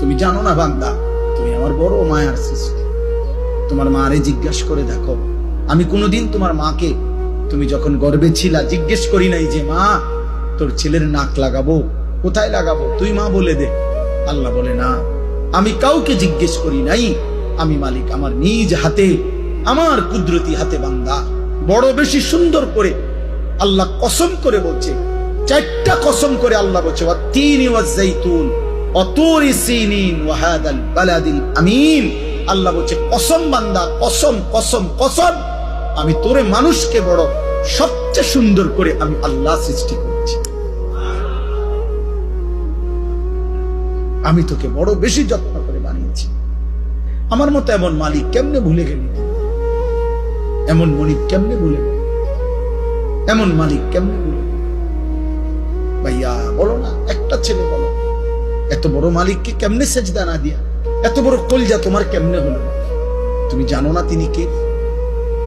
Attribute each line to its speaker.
Speaker 1: তুমি জানো না বান্দা, তুমি আমার বড় মায়ার সৃষ্টি। তোমার মারে জিজ্ঞাসা করে দেখো, আমি কোনোদিন তোমার মাকে তুমি যখন গর্ভে ছিলা জিজ্ঞেস করি নাই যে মা তোর ছেলের নাক লাগাবো, কোথায় লাগাবো, তুই মা বলে দে। আল্লাহ বলে না, আমি কাউকে জিজ্ঞেস করি নাই, আমি মালিক আমার নিজ হাতে, আমার কুদরতি হাতে বান্দা। বড় বেশি সুন্দর করে আল্লাহ কসম করে বলছে, চারটা কসম করে আল্লাহ বলছে, ওয়াত-তিনি ওয়াজ-যাইতুন ওয়া তুরি সিনিন ওয়া হাদাল বালাদিল আমিন। আল্লাহ বলছে কসম বান্দা, কসম কসম কসম, আমি তোরে মানুষকে বড় সবচেয়ে সুন্দর করে আমি আল্লাহ সৃষ্টি করেছি। আমি তোকে বড় বেশি যত্ন করে বানিয়েছি। আমার মতো এমন মালিক কেমনে ভুলে গেলি? এমন মনিব কেমনে ভুলে গেলি? এমন মালিক কেমনে ভুলে গেলি? ভাইয়া বলো না, একটা ছেলে বলো, এত বড় মালিককে কেমনে সেজদা না দিয়া, এত বড় কলজা তোমার কেমনে হলো? তুমি জানো না তিনি কে?